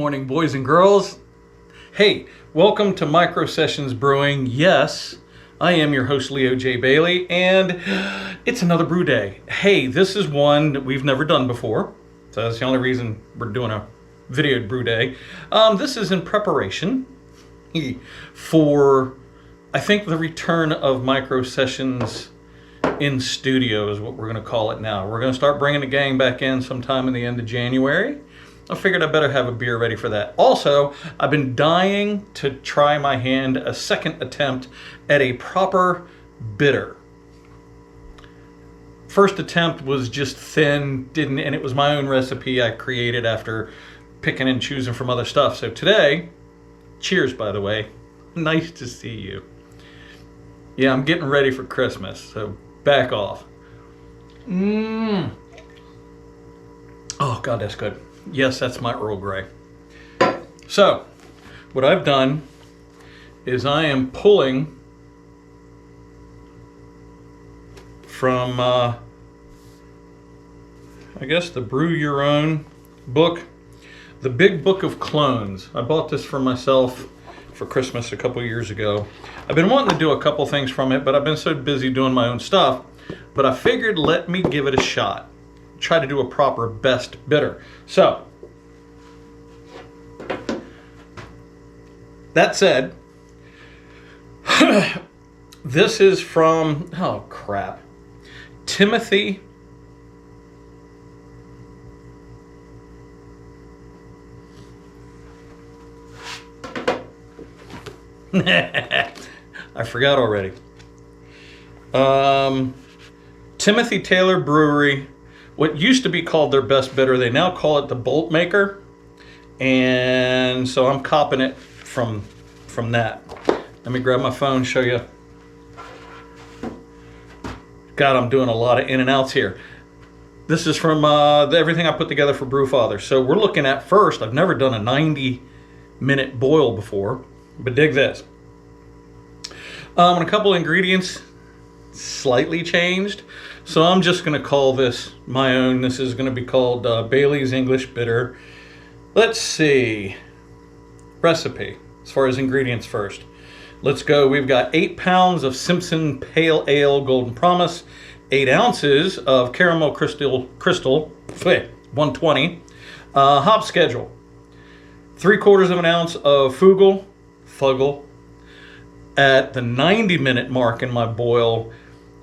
morning, boys and girls. Hey, welcome to Micro Sessions Brewing. Yes, I am your host, Leo J. Bailey, and it's another brew day. Hey, this is one that we've never done before, so that's the only reason we're doing a videoed brew day. This is in preparation for, I think, the return of Micro Sessions in studio is what we're going to call it now. We're going to start bringing the gang back in sometime in the end of January. I figured I better have a beer ready for that. Also, I've been dying to try my hand a second attempt at a proper bitter. First attempt was just thin, and it was my own recipe I created after picking and choosing from other stuff. So today, cheers by the way, nice to see you. Yeah, I'm getting ready for Christmas, so back off. Oh God, that's good. Yes, that's my Earl Grey. So, what I've done is I am pulling from, I guess, the Brew Your Own book, the Big Book of Clones. I bought this for myself for Christmas a couple years ago. I've been wanting to do a couple things from it, but I've been so busy doing my own stuff. But I figured let me give it a shot. Try to do a proper best bitter. So, that said, this is from, oh crap, Timothy I forgot already. Timothy Taylor Brewery, what used to be called their best bitter, they now call it the Boltmaker, and so I'm copping it from that. Let me grab my phone, show you. God, I'm doing a lot of in and outs here. This is from everything I put together for Brewfather. So we're looking at first, I've never done a 90-minute boil before, but dig this. And a couple ingredients slightly changed. So I'm just going to call this my own. This is going to be called Bailey's English Bitter. Let's see. Recipe, as far as ingredients first. Let's go. We've got 8 pounds of Simpson Pale Ale Golden Promise, 8 ounces of Caramel Crystal 120. Hop schedule. 3/4 of an ounce of Fugel at the 90-minute mark in my boil.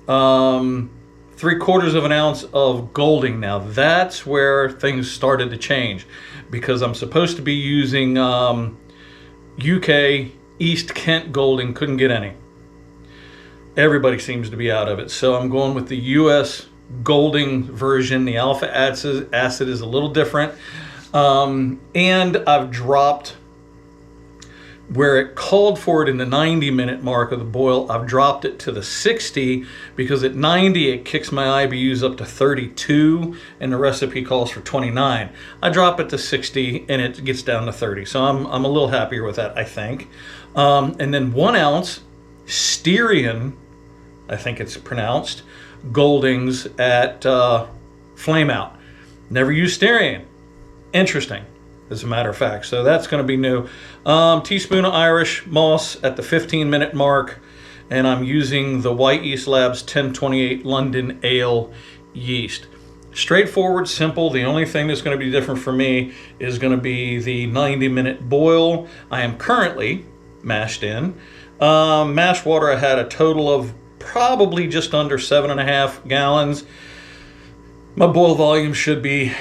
3/4 of an ounce of Golding. Now that's where things started to change, because I'm supposed to be using UK East Kent Golding. Couldn't get any. Everybody seems to be out of it, so I'm going with the US Golding version. The alpha acid is a little different, and I've dropped where it called for it in the 90-minute mark of the boil. I've dropped it to the 60, because at 90 it kicks my IBUs up to 32 and the recipe calls for 29. I drop it to 60 and it gets down to 30. So I'm a little happier with that, I think. And then 1 ounce Styrian, I think it's pronounced, Goldings at Flame Out. Never used Styrian. Interesting, as a matter of fact. So that's going to be new. Teaspoon of Irish moss at the 15-minute mark, and I'm using the White Yeast Labs 1028 London Ale yeast. Straightforward, simple. The only thing that's going to be different for me is going to be the 90-minute boil. I am currently mashed in. Mash water, I had a total of probably just under 7.5 gallons. My boil volume should be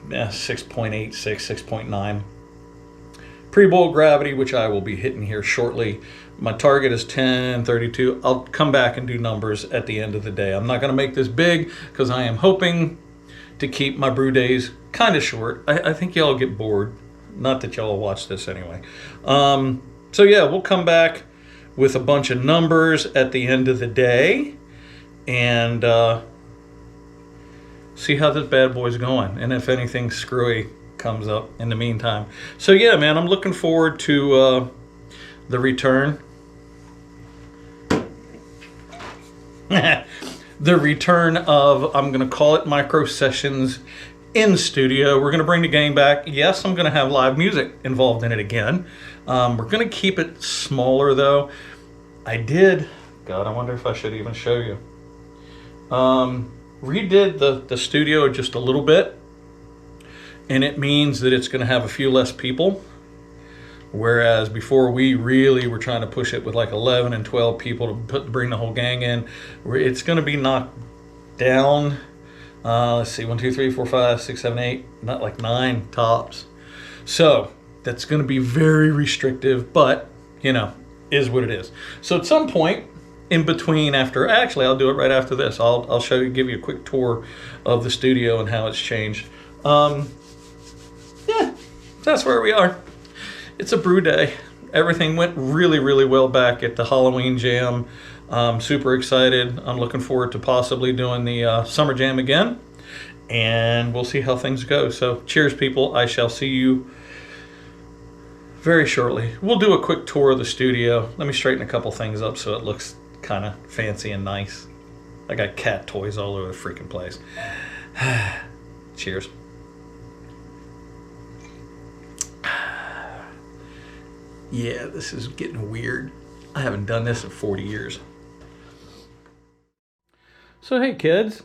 6.86, 6.9. Pre-boil gravity, which I will be hitting here shortly, my target is 1032. I'll come back and do numbers at the end of the day. I'm not going to make this big because I am hoping to keep my brew days kind of short. I think y'all get bored. Not that y'all will watch this anyway. So yeah, we'll come back with a bunch of numbers at the end of the day and see how this bad boy's going, and if anything screwy comes up in the meantime. So yeah, man, I'm looking forward to the return. The return of, I'm going to call it Micro Sessions in studio. We're going to bring the gang back. Yes, I'm going to have live music involved in it again. We're going to keep it smaller though. God, I wonder if I should even show you. Redid the studio just a little bit, and it means that it's going to have a few less people. Whereas before we really were trying to push it with like 11 and 12 people to bring the whole gang in. It's going to be knocked down. Let's see, 1, 2, 3, 4, 5, 6, 7, 8, not like 9 tops. So that's going to be very restrictive, but is what it is. So at some point in between, I'll do it right after this. I'll give you a quick tour of the studio and how it's changed. Yeah, that's where we are. It's a brew day. Everything went really, really well back at the Halloween Jam. I'm super excited. I'm looking forward to possibly doing the Summer Jam again. And we'll see how things go. So cheers, people. I shall see you very shortly. We'll do a quick tour of the studio. Let me straighten a couple things up so it looks kind of fancy and nice. I got cat toys all over the freaking place. Cheers. Yeah, this is getting weird. I haven't done this in 40 years. So hey kids,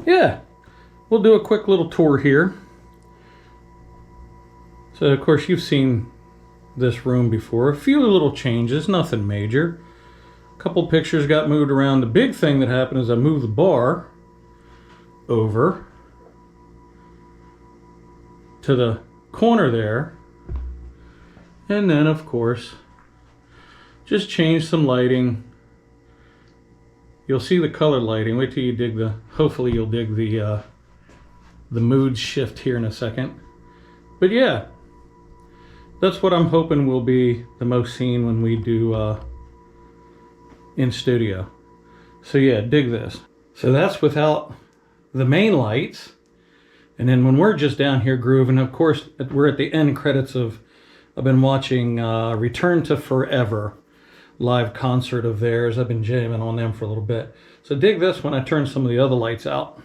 yeah, we'll do a quick little tour here. So of course you've seen this room before. A few little changes, nothing major. A couple pictures got moved around. The big thing that happened is I moved the bar over to the corner there. And then, of course, just change some lighting. You'll see the color lighting. Wait till you dig hopefully you'll dig the mood shift here in a second. But yeah, that's what I'm hoping will be the most seen when we do in studio. So yeah, dig this. So that's without the main lights. And then when we're just down here grooving, of course, we're at the end credits of I've been watching Return to Forever live concert of theirs. I've been jamming on them for a little bit. So dig this when I turn some of the other lights out.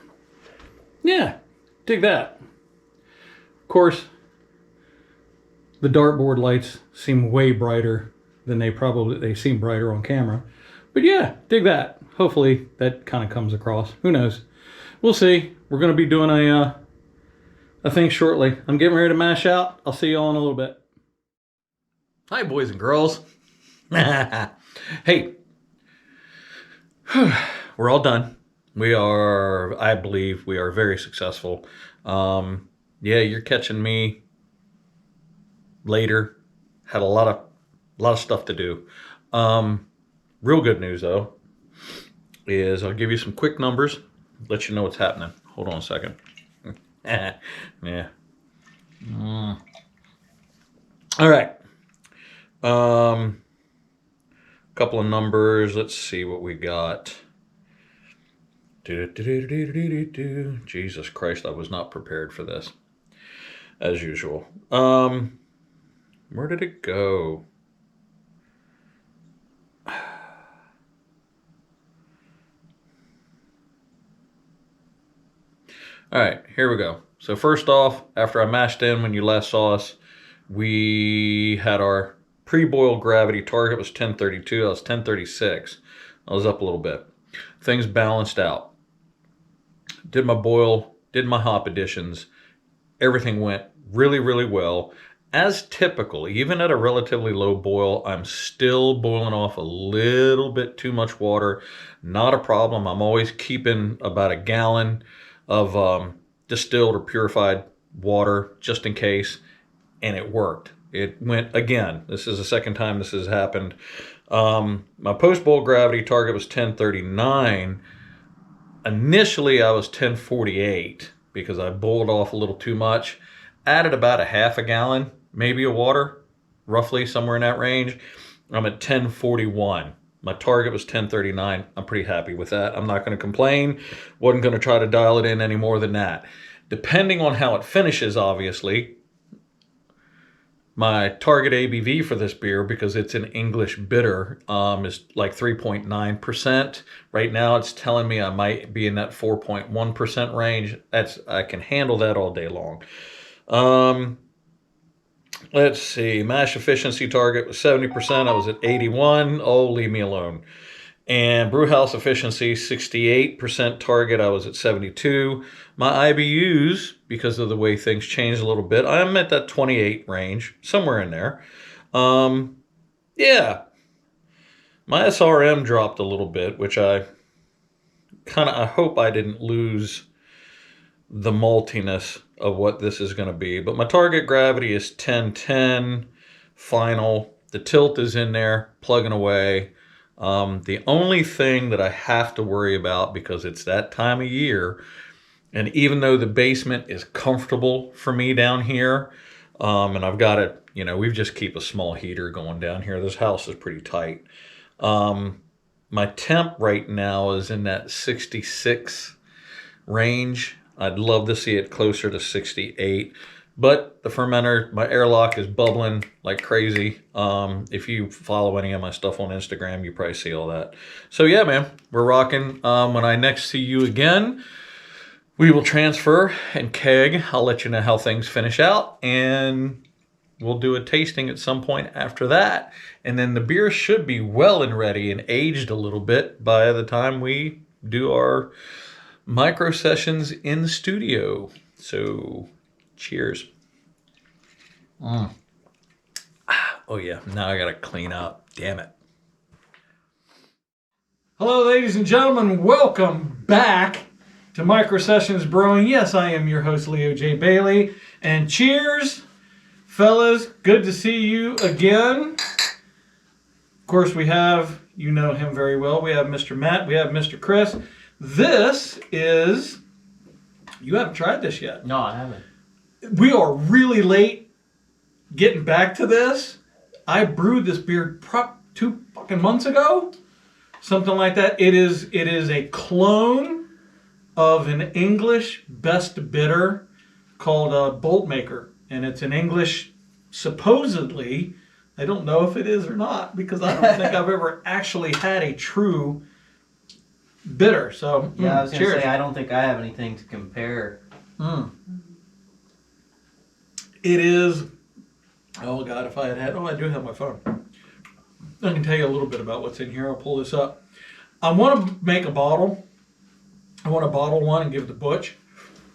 Yeah, dig that. Of course, the dartboard lights seem way brighter than they seem brighter on camera. But yeah, dig that. Hopefully that kind of comes across. Who knows? We'll see. We're going to be doing a thing shortly. I'm getting ready to mash out. I'll see you all in a little bit. Hi, boys and girls. Hey, we're all done. I believe we are very successful. Yeah, you're catching me later. Had a lot of stuff to do. Real good news though is I'll give you some quick numbers, let you know what's happening. Hold on a second. Yeah. All right. Couple of numbers. Let's see what we got. Jesus Christ, I was not prepared for this, as usual. Where did it go? All right, here we go. So first off, after I mashed in when you last saw us, we had our pre-boil gravity target was 1032. I was 1036. I was up a little bit. Things balanced out. Did my boil, did my hop additions. Everything went really, really well. As typical, even at a relatively low boil, I'm still boiling off a little bit too much water. Not a problem. I'm always keeping about a gallon of distilled or purified water just in case, and it worked. It went again. This is the second time this has happened. My post-boil gravity target was 1039. Initially, I was 1048 because I boiled off a little too much. Added about a half a gallon, maybe, of water, roughly somewhere in that range. I'm at 1041. My target was 1039. I'm pretty happy with that. I'm not going to complain. Wasn't going to try to dial it in any more than that. Depending on how it finishes, obviously, My target ABV for this beer, because it's an English bitter, is like 3.9%. Right now it's telling me I might be in that 4.1% range. I can handle that all day long. Let's see. Mash efficiency target was 70%. I was at 81. Oh, leave me alone. And brewhouse efficiency, 68% target. I was at 72. My IBUs, because of the way things changed a little bit, I'm at that 28 range, somewhere in there. Yeah. My SRM dropped a little bit, which I hope I didn't lose the maltiness of what this is going to be. But my target gravity is 10-10 final. The tilt is in there, plugging away. The only thing that I have to worry about, because it's that time of year, and even though the basement is comfortable for me down here, and I've got it, we just keep a small heater going down here. This house is pretty tight. My temp right now is in that 66 range. I'd love to see it closer to 68. But the fermenter, my airlock is bubbling like crazy. If you follow any of my stuff on Instagram, you probably see all that. So yeah, man, we're rocking. When I next see you again, we will transfer and keg. I'll let you know how things finish out. And we'll do a tasting at some point after that. And then the beer should be well and ready and aged a little bit by the time we do our micro sessions in the studio. So cheers. Oh yeah, now I gotta clean up. Damn it. Hello, ladies and gentlemen. Welcome back to Micro Sessions Brewing. Yes, I am your host, Leo J. Bailey. And cheers, fellas. Good to see you again. Of course, we have, you know him very well. We have Mr. Matt. We have Mr. Chris. This is, you haven't tried this yet. No, I haven't. We are really late getting back to this. I brewed this beer 2 fucking months ago. Something like that. It is a clone of an English best bitter called Boltmaker. And it's an English, supposedly, I don't know if it is or not, because I don't think I've ever actually had a true bitter. So yeah, I was going to cheers. say, I don't think I have anything to compare. It is, oh God, if I had, I do have my phone. I can tell you a little bit about what's in here. I'll pull this up. I want to make a bottle. I want to bottle one and give it to Butch,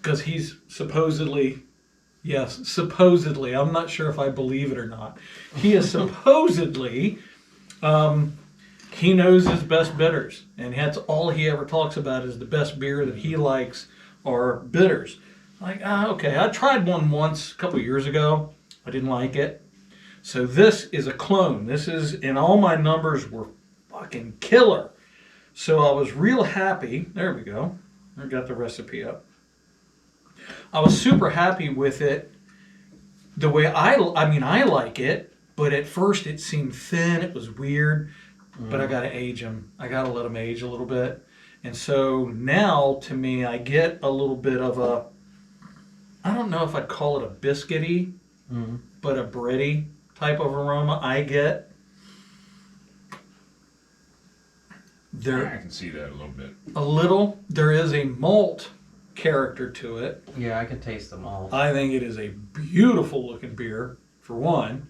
because he's supposedly, yes, supposedly, I'm not sure if I believe it or not. He is supposedly, he knows his best bitters, and that's all he ever talks about is the best beer that he likes are bitters. Like, okay, I tried one once a couple years ago. I didn't like it. So this is a clone. This is, and all my numbers were fucking killer. So I was real happy. There we go. I got the recipe up. I was super happy with it. The way I like it, but at first it seemed thin. It was weird. But I got to age them. I got to let them age a little bit. And so now, to me, I get a little bit of a, I don't know if I'd call it a biscuity, but a bready type of aroma I get. I can see that a little bit. A little. There is a malt character to it. Yeah, I can taste them all. I think it is a beautiful looking beer, for one.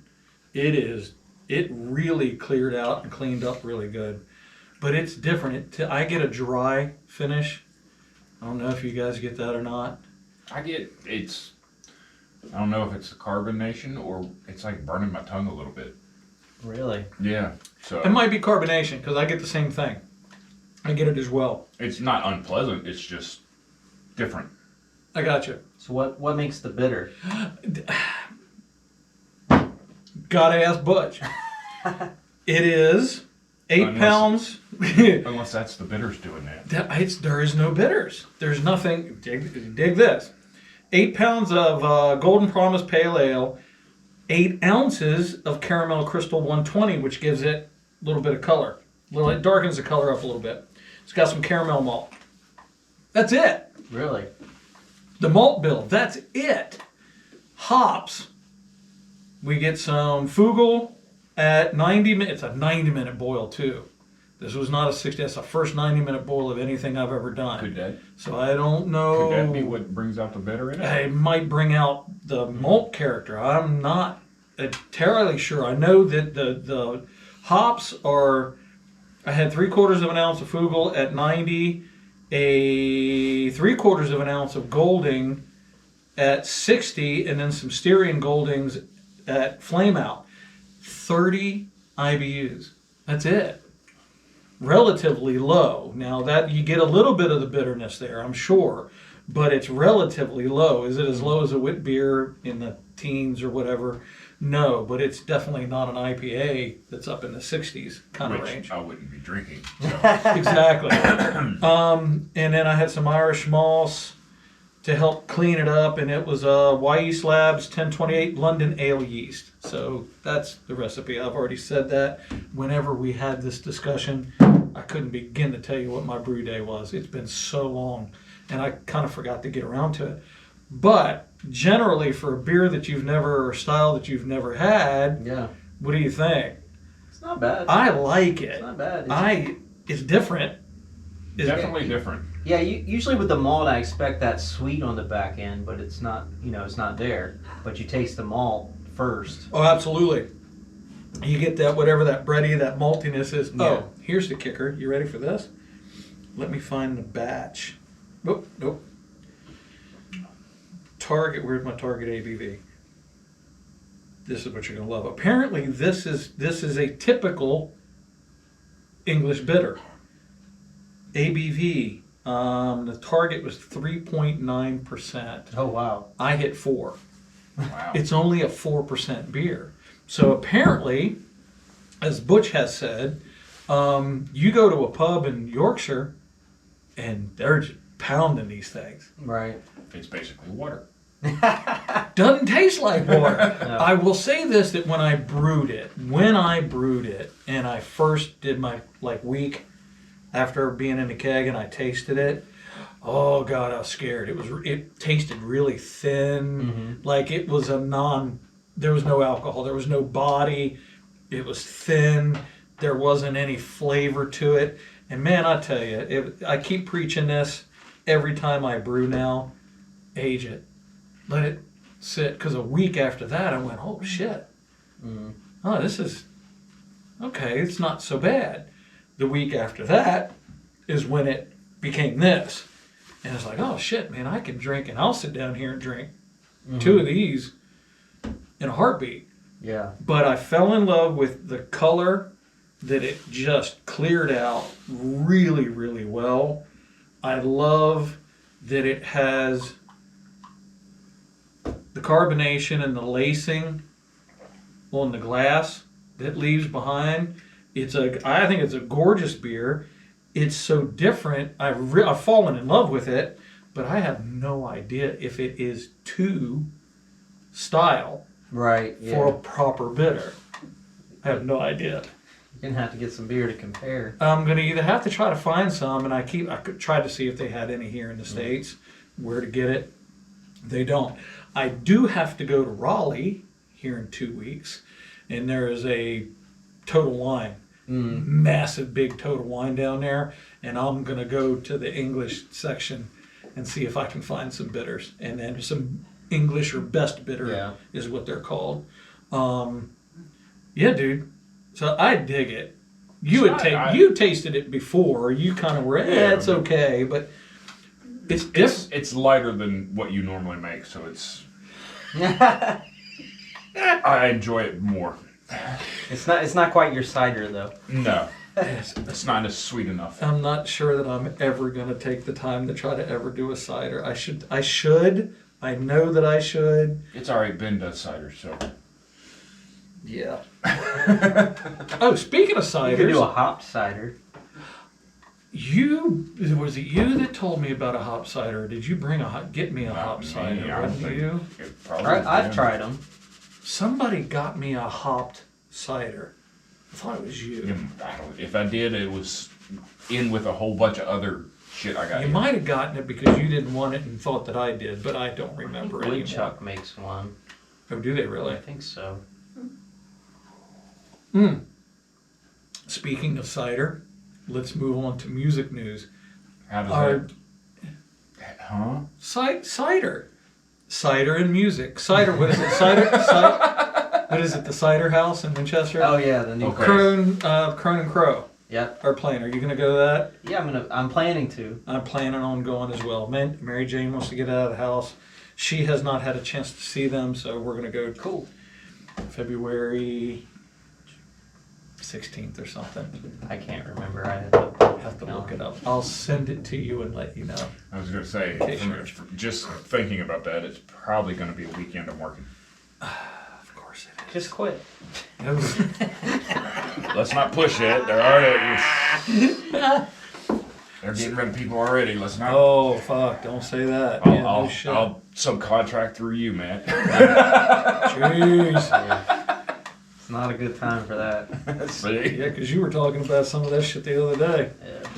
It really cleared out and cleaned up really good. But it's different. I get a dry finish. I don't know if you guys get that or not. I don't know if it's the carbonation or it's like burning my tongue a little bit. Really? Yeah. So It might be carbonation, because I get the same thing. I get it as well. it's not unpleasant, it's just different. I got you. So what makes the bitter? Gotta ask Butch. It is 8 pounds. Unless that's the bitters doing that. There is no bitters. There's nothing. Dig this. 8 pounds of Golden Promise Pale Ale, 8 ounces of Caramel Crystal 120, which gives it a little bit of color. It darkens the color up a little bit. It's got some caramel malt. That's it. Really? The malt bill, that's it. Hops, We get some Fugel at 90 minutes. It's a 90-minute boil too. This was not a 60. That's the first 90-minute boil of anything I've ever done. Could that? So I don't know. Could that be what brings out the bitter in it? It might bring out the malt character. I'm not entirely sure. I know that the hops are. I had 3/4 of an ounce of Fugel at 90, a 3/4 of an ounce of Golding at 60, and then some Styrian Goldings at Flame Out. 30 IBUs. That's it. Relatively low. Now that you get a little bit of the bitterness there, I'm sure, but it's relatively low. Is it as low as a wit beer in the teens or whatever? No, but it's definitely not an IPA that's up in the 60s kind of Which range. I wouldn't be drinking. So. Exactly. And then I had some Irish malts to help clean it up, and it was Y Yeast Labs 1028 London Ale Yeast. So that's the recipe. I've already said that. Whenever we had this discussion, I couldn't begin to tell you what my brew day was. It's been so long, and I kind of forgot to get around to it. But generally, for a beer that you've never, or style that you've never had, Yeah. what do you think? It's not bad. I like It's it. not bad. It's different. Definitely different. Yeah, usually with the malt, I expect that sweet on the back end, but it's not. It's not there. But you taste the malt first. Oh, absolutely. You get that, whatever that bready, that maltiness is. Yeah. Oh, here's the kicker. You ready for this? Let me find the batch. Nope. Target, where's my target ABV? This is what you're going to love. Apparently, this is a typical English bitter. ABV, the target was 3.9%. Oh wow. I hit 4. Wow. It's only a 4% beer. So apparently, as Butch has said, you go to a pub in Yorkshire and they're just pounding these things. Right. It's basically water. Doesn't taste like water. No. I will say this, that when I brewed it, and I first did my week after being in the keg and I tasted it, oh God, I was scared. It tasted really thin, like it was there was no alcohol, there was no body, it was thin, there wasn't any flavor to it. And man, I tell you, I keep preaching this every time I brew now, age it. Let it sit, because a week after that I went, oh shit. Oh, this is, okay, it's not so bad. The week after that is when it became this. And it's like, oh shit, man, I can drink, and I'll sit down here and drink 2 of these in a heartbeat. Yeah. But I fell in love with the color, that it just cleared out really, really well. I love that it has the carbonation and the lacing on the glass that leaves behind. I think it's a gorgeous beer. It's so different. I've fallen in love with it, but I have no idea if it is to style Right. Yeah. for a proper bitter. I have no idea. You're gonna have to get some beer to compare. I'm gonna either have to try to find some, and I could try to see if they had any here in the States, where to get it. They don't. I do have to go to Raleigh here in 2 weeks, and there is a Total Wine, massive big Total Wine down there, and I'm gonna go to the English section and see if I can find some bitters, and then some English or best bitter is what they're called. Yeah, dude. So I dig it. You tasted it before. You kind of were, it's okay, but it's different. It's lighter than what you normally make, so it's. I enjoy it more. It's not quite your cider though. No, it's not as sweet enough. I'm not sure that I'm ever going to take the time to try to ever do a cider. I should. I know that I should. It's already been done cider, so. Yeah. Oh, speaking of ciders, You could do a hopped cider. Was it you that told me about a hop cider? Or did you get me a hop cider? I don't Wasn't think you? it probably I've been. tried them. Somebody got me a hopped cider. I thought it was you. If I did, it was in with a whole bunch of other shit I got. You here. might have gotten it because you didn't want it and thought that I did, but I don't remember anymore. Woodchuck makes one. Oh, do they really? I think so. Speaking of cider, let's move on to music news. How does Our that? Huh? Cider and music. Cider, what is it? What is it? The Cider House in Winchester? Oh yeah, the new. Okay. Crone and Crow Yep. are playing. Are you going to go to that? Yeah, I'm planning to. I'm planning on going as well. Mary Jane wants to get out of the house. She has not had a chance to see them, so we're going to go Cool. February 16th or something. I can't remember. I Have to look it up. I'll send it to you and let you know. I was going to say, Okay, sure. just thinking about that, it's probably going to be a weekend I'm working. Of course it Just quit. is. Let's not push it. They're already. They're getting rid of people already. Let's not. Oh, fuck. Don't say that. Yeah, no shit. I'll subcontract through you, man. Jeez. It's not a good time for that. See? Yeah, because you were talking about some of that shit the other day.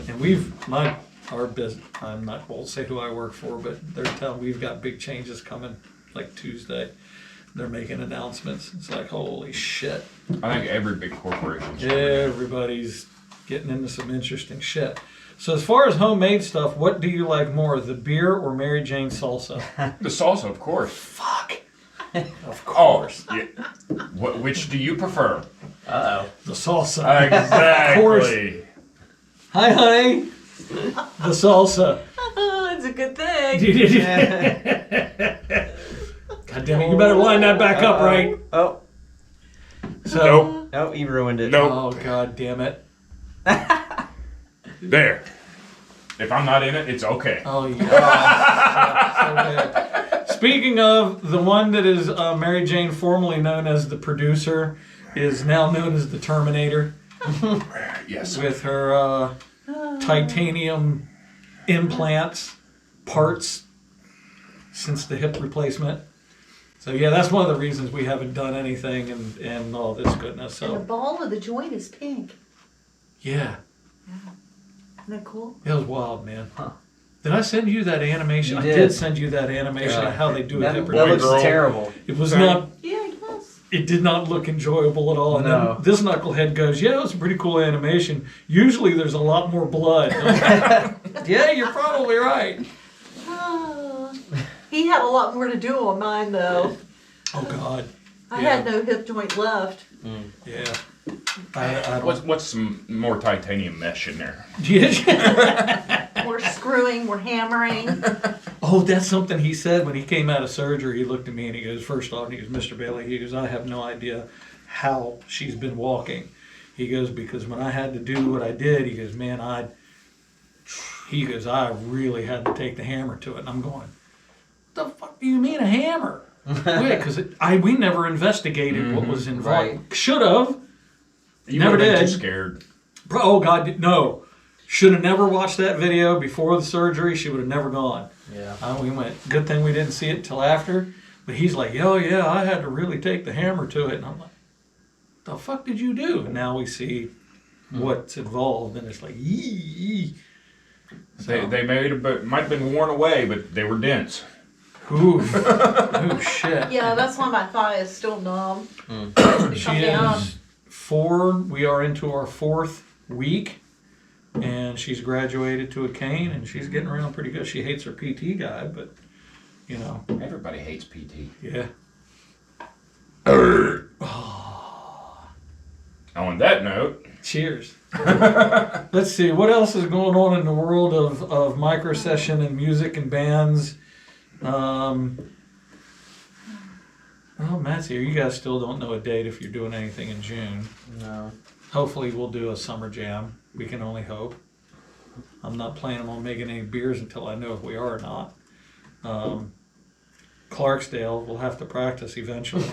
Yeah. And our business, won't say who I work for, but they're telling we've got big changes coming like Tuesday. They're making announcements. It's like, holy shit. I think every big corporation. Everybody's getting into some interesting shit. So as far as homemade stuff, what do you like more, the beer or Mary Jane salsa? The salsa, of course. Fuck. Of Oh, course. yeah. Which do you prefer? Uh The salsa. Exactly. Hi, honey. The salsa. Oh, it's a good thing. God damn it, you better line that back up right. Oh. So, Nope. Oh, you ruined it. Nope. oh, god damn it. There. If I'm not in it, it's okay. Oh, yeah. So bad. Speaking of, the one that is Mary Jane, formerly known as the producer, is now known as the Terminator, Yes. with her titanium implants, parts, since the hip replacement. So yeah, that's one of the reasons we haven't done anything and all this goodness. And the So ball of the joint is pink. yeah, Isn't that cool? it was wild, man. Huh. Did I send you that animation? You I did. did send you that animation of how they do a That, hip that looks replacement. terrible. It was not. Yeah, it does. It did not look enjoyable at all. And No. then this knucklehead goes, "Yeah, it was a pretty cool animation. Usually there's a lot more blood." Yeah, you're probably right. Oh. He had a lot more to do on mine, though. Oh God. I Yeah. had no hip joint left. Yeah. I What's some more titanium mesh in there? don't. We're screwing, we're hammering. Oh, that's something he said when he came out of surgery. He looked at me and he goes, first off, he goes, "Mr. Bailey," he goes, "I have no idea how she's been walking." He goes, "Because when I had to do what I did," he goes, "Man, I really had to take the hammer to it." And I'm going, "The fuck do you mean a hammer?" Wait, because we never investigated what was involved. right. Should have. You Never would've been did. Too scared. Bro, oh God, no. Should have never watched that video before the surgery. She would have never gone. Yeah. We went, good thing we didn't see it till after. But he's like, "Oh yeah, I had to really take the hammer to it." And I'm like, "The fuck did you do?" And now we see what's involved, and it's like, yee. So, They might have been worn away, but they were dense. oof. Oh shit. Yeah, that's why my thigh is still numb. She Come down. is 4. We are into our 4th week, and she's graduated to a cane, and she's getting around pretty good. She hates her PT guy, but you know, Everybody hates PT. yeah. On that note, Cheers. Let's see, what else is going on in the world of micro session and music and bands? Oh, Matt's here. You guys still don't know a date if you're doing anything in June. No. Hopefully we'll do a summer jam. We can only hope. I'm not planning on making any beers until I know if we are or not. Clarksdale, we'll have to practice eventually.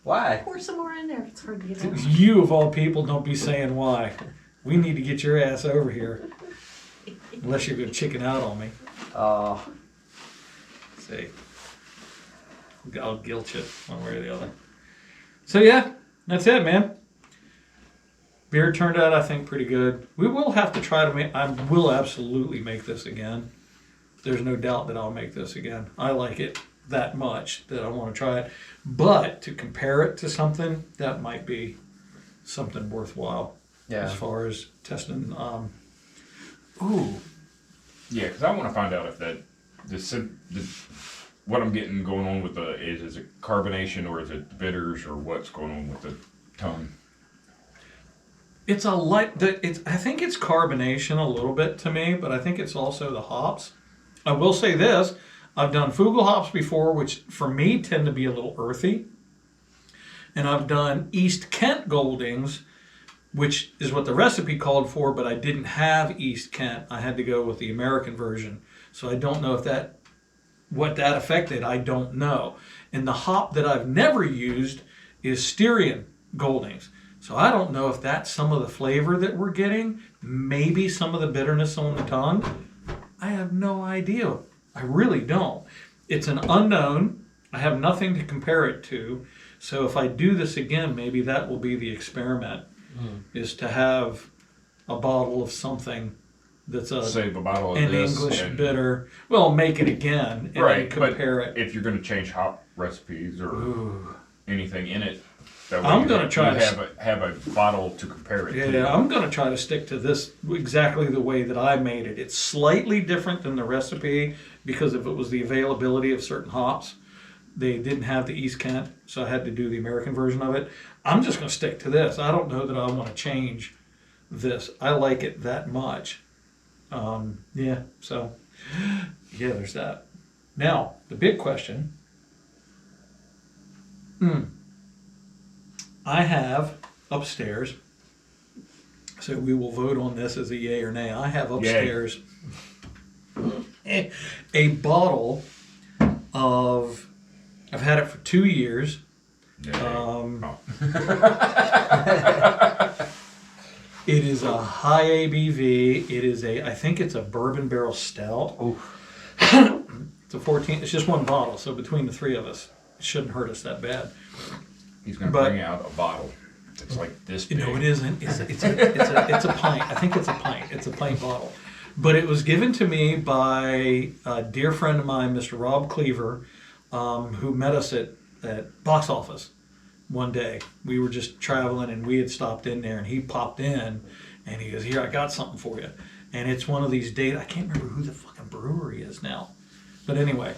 Why? Pour some more in there if it's hard to get out. You, of all people, don't be saying why. We need to get your ass over here. Unless you're going to chicken out on me. See. I'll guilt you one way or the other. So yeah, that's it, man. Beer turned out, I think, pretty good. We will have to try to make, I will absolutely make this again. There's no doubt that I'll make this again. I like it. that much that I want to try it. But to compare it to something, that might be something worthwhile as far as testing. Yeah, because I want to find out if what I'm getting going on with is it carbonation or is it bitters or what's going on with the tongue? It's I think it's carbonation a little bit to me, but I think it's also the hops. I will say this: I've done Fugel hops before, which for me tend to be a little earthy, and I've done East Kent Goldings, which is what the recipe called for, but I didn't have East Kent. I had to go with the American version, so I don't know what that affected. I don't know. And the hop that I've never used is Styrian Goldings. So I don't know if that's some of the flavor that we're getting, maybe some of the bitterness on the tongue. I have no idea. I really don't. It's an unknown. I have nothing to compare it to. So if I do this again, maybe that will be the experiment, is to have a bottle of something that's save a bottle of an this English bitter. Well, make it again and then compare it. If you're going to change hop recipes or anything in it, that way I'm going to try to have a bottle to compare it to. Yeah, I'm going to try to stick to this exactly the way that I made it. It's slightly different than the recipe because if it was the availability of certain hops. They didn't have the East Kent, so I had to do the American version of it. I'm just going to stick to this. I don't know that I want to change this. I like it that much. So there's that. Now, the big question. I have upstairs, so we will vote on this as a yay or nay. I have upstairs a bottle of, I've had it for 2 years. It is a high ABV. It is I think it's a bourbon barrel stout. It's a 14, it's just one bottle, so between the three of us, it shouldn't hurt us that bad. He's going to bring out a bottle. It's like this big. No, it isn't. It's a pint. I think it's a pint. It's a pint bottle. But it was given to me by a dear friend of mine, Mr. Rob Cleaver, who met us at box office one day. We were just traveling and we had stopped in there and he popped in and he goes, "Here, I got something for you." And it's one of these I can't remember who the fucking brewery is now. But anyway,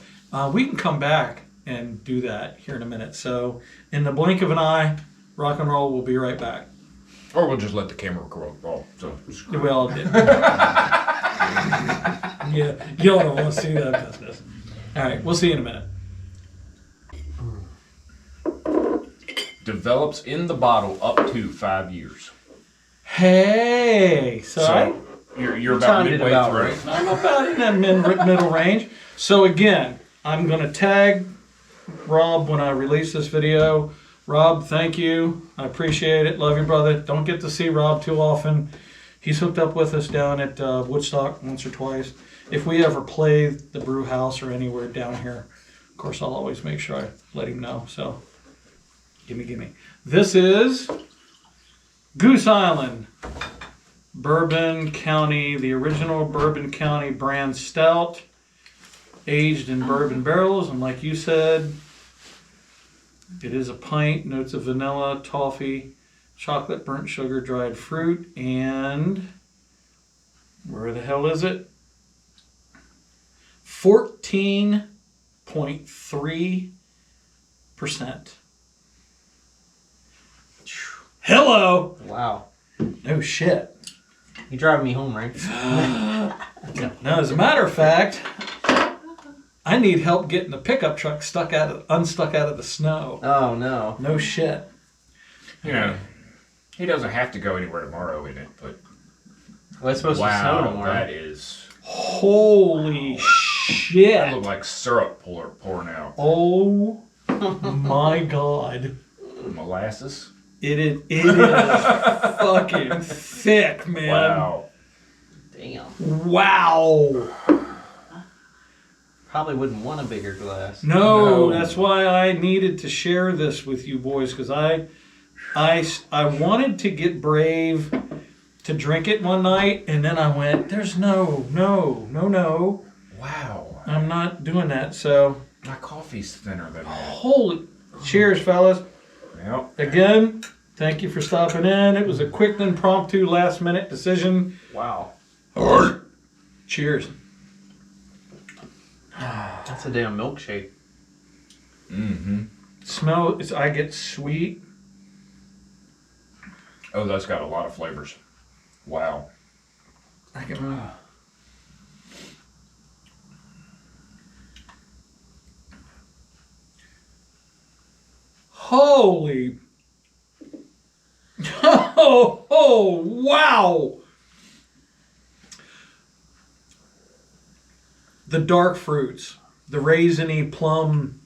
we can come back and do that here in a minute. So in the blink of an eye, rock and roll, we'll be right back. Or we'll just let the camera roll. So Well, yeah, y'all don't want to see that business. All right, we'll see you in a minute. Develops in the bottle up to 5 years. Hey, So you're about midway through. I'm about in that middle range. So again, I'm going to tag Rob when I release this video. Rob, thank you. I appreciate it. Love you, brother. Don't get to see Rob too often. He's hooked up with us down at Woodstock once or twice. If we ever play the Brew House or anywhere down here, of course, I'll always make sure I let him know. So, gimme. This is Goose Island, Bourbon County, the original Bourbon County brand stout, aged in bourbon barrels. And like you said, it is a pint, notes of vanilla, toffee, chocolate, burnt sugar, dried fruit, and where the hell is it? 14.3%. Hello. Wow. No shit. You driving me home, right? Now, as a matter of fact, I need help getting the pickup truck unstuck out of the snow. Oh no. No shit. You know, he doesn't have to go anywhere tomorrow in it, but Well, it's supposed to snow tomorrow. that is. Holy shit. That looked like syrup pouring out. Oh my god. Molasses. It is fucking thick, man. Wow. Damn. Wow. Probably wouldn't want a bigger glass. No, that's why I needed to share this with you boys, because I wanted to get brave to drink it one night, and then I went, there's no. Wow. I'm not doing that. So My coffee's thinner than that. Holy, cheers, fellas. Yep. Again, thank you for stopping in. It was a quick, impromptu, last-minute decision. Wow. Cheers. That's a damn milkshake. Mm-hmm. Smell, I get sweet. Oh, that's got a lot of flavors. Wow. I can. Holy. Oh, wow. The dark fruits, the raisiny plum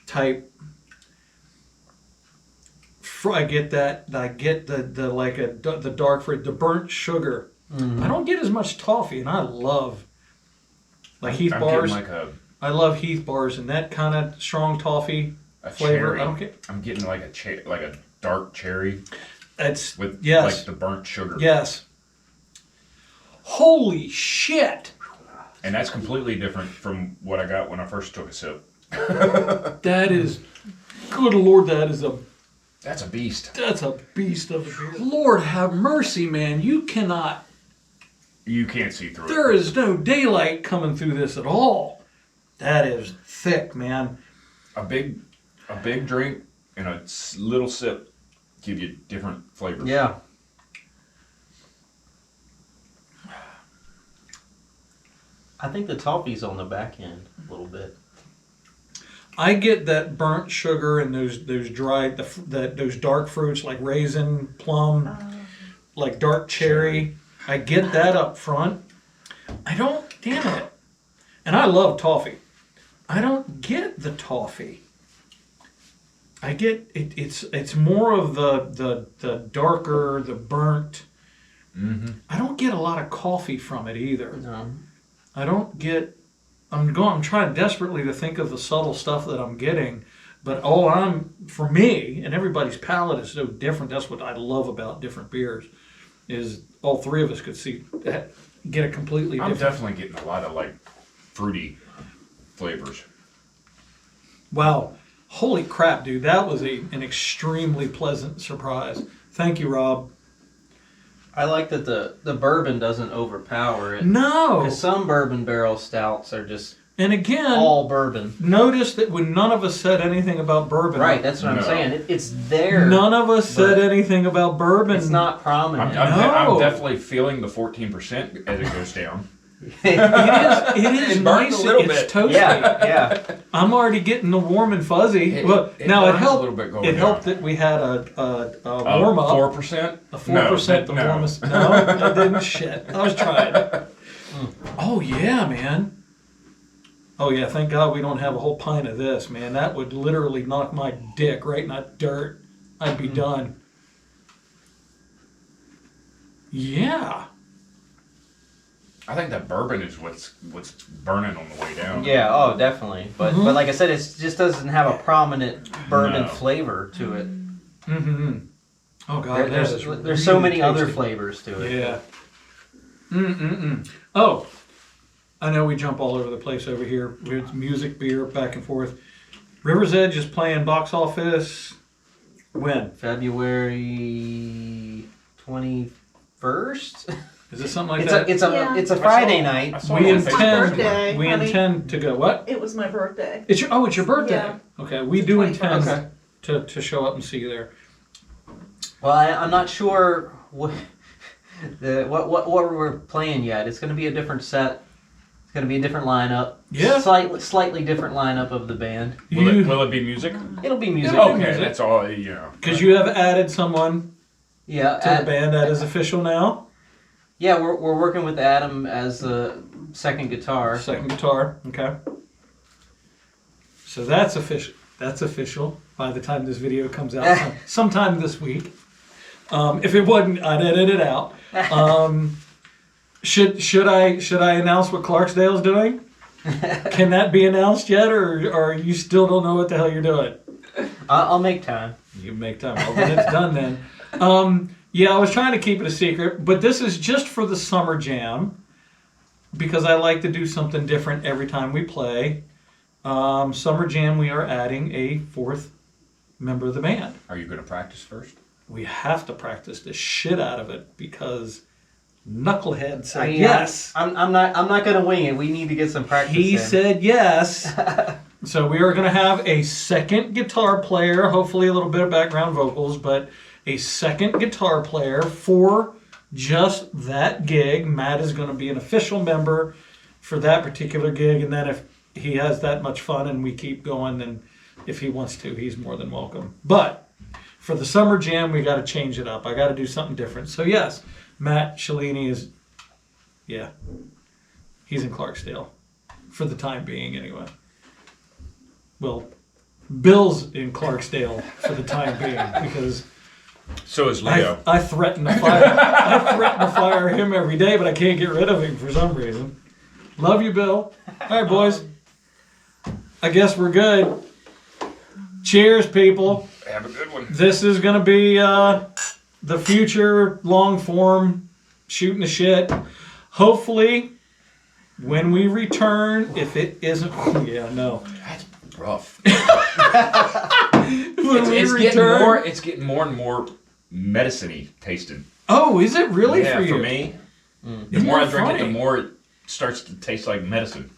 type. I get that. I get the dark fruit, the burnt sugar. I don't get as much toffee, and I love Heath bars. I love Heath bars and that kind of strong toffee flavor. Cherry. I don't get. I'm getting like a dark cherry. It's with yes. like the burnt sugar. Yes. Holy shit! And that's completely different from what I got when I first took a sip. That is, good Lord, that's a beast. That's a beast of a beer. Lord have mercy, man. You cannot. You can't see through it. There is no daylight coming through this at all. That is thick, man. A big drink and a little sip give you different flavors. Yeah. I think the toffee's on the back end a little bit. I get that burnt sugar and those dried those dark fruits like raisin, plum, like dark cherry. I get that up front. I don't. Damn it! And I love toffee. I don't get the toffee. I get it. It's more of the darker, the burnt. Mm-hmm. I don't get a lot of coffee from it either. No. I don't get. I'm trying desperately to think of the subtle stuff that I'm getting, but for me, and everybody's palate is so different. That's what I love about different beers, is all three of us could get a completely different. I'm definitely getting a lot of like fruity flavors. Wow. Holy crap, dude. That was an extremely pleasant surprise. Thank you, Rob. I like that the bourbon doesn't overpower it. No. Because some bourbon barrel stouts are just And again, all bourbon. notice that when none of us said anything about bourbon. Right, that's what No. I'm saying. It's there. None of us said but anything about bourbon. It's not prominent. No. I'm definitely feeling the 14% as it goes down. It is It burns nice. a little It's bit. toasty. yeah. I'm already getting the warm and fuzzy. It Now it burns a helped. little bit going It helped down. that we had a warm up. 4%? A 4%, the warmest. No, I didn't. Shit, I was trying. Oh yeah, man. Oh yeah, thank God we don't have a whole pint of this, man. That would literally knock my dick right in that dirt. I'd be done. Yeah. I think that bourbon is what's burning on the way down. Yeah, oh, definitely. But like I said, it just doesn't have a prominent bourbon No. flavor to it. Mm-hmm. Oh God, There's so many other flavors to it. Yeah. Oh, I know we jump all over the place over here. It's music, beer, back and forth. River's Edge is playing box office. When? February 21st. Is it something like that? It's a Friday night. I saw we it on Facebook. birthday, we honey. intend to go. What? It was my birthday. It's your birthday. Yeah. Okay, we It's do 21st. intend to show up and see you there. Well, I'm not sure what we're playing yet. It's going to be a different set. It's going to be a different lineup. Yeah. Slightly different lineup of the band. Will it be music? It'll be music. It'll be Okay, music. that's all. Yeah. Because you have added someone Yeah. to the band that is official now. Yeah, we're working with Adam as the second guitar. Second guitar. Okay. So that's official. That's official by the time this video comes out, sometime this week. If it wasn't, I'd edit it out. Should I announce what Clarksdale's doing? Can that be announced yet, or you still don't know what the hell you're doing? I'll make time. You can make time. Well, then it's done then. Yeah, I was trying to keep it a secret, but this is just for the summer jam because I like to do something different every time we play. Summer Jam, we are adding a 4th member of the band. Are you going to practice first? We have to practice the shit out of it because Knucklehead said yes. I'm not gonna wing it. We need to get some practice. He in. said yes. So we are going to have a second guitar player, hopefully a little bit of background vocals, but a second guitar player for just that gig. Matt is going to be an official member for that particular gig, and then if he has that much fun and we keep going, then if he wants to, he's more than welcome. But for the Summer Jam, we got to change it up. I got to do something different. So yes, Matt Cellini is, he's in Clarksdale for the time being anyway. Well, Bill's in Clarksdale for the time being because So is Leo. I threaten to fire him every day, but I can't get rid of him for some reason. Love you, Bill. All right, boys. I guess we're good. Cheers, people. Have a good one. This is going to be the future long form shooting the shit. Hopefully, when we return, if it isn't, That's rough. It's getting more and more medicine-y tasting. Oh, is it really Yeah, for you? for me. The Isn't more I that drink it, funny? the more it starts to taste like medicine.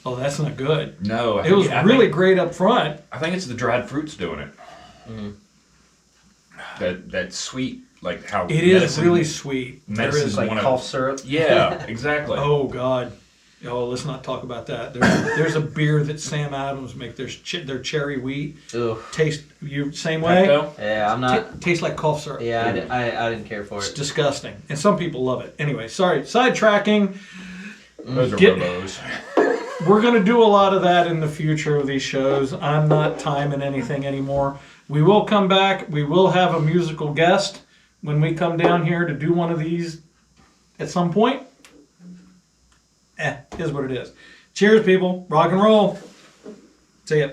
Oh, that's not good. No, It was really great up front. I think it's the dried fruits doing it. That sweet, like how It is really sweet. There medicine is like one of- cough syrup. Yeah, exactly. Oh God. Oh, let's not talk about that. There's a beer that Sam Adams make. Their cherry wheat. Ugh. Taste you same way. Pepto? Yeah, I'm not. Tastes like cough syrup. Yeah, I didn't care for It's it. disgusting, and some people love it. Anyway, sorry. Sidetracking. Those are Get- robos. We're gonna do a lot of that in the future of these shows. I'm not timing anything anymore. We will come back. We will have a musical guest when we come down here to do one of these at some point. Is what it is. Cheers, people. Rock and roll. See ya.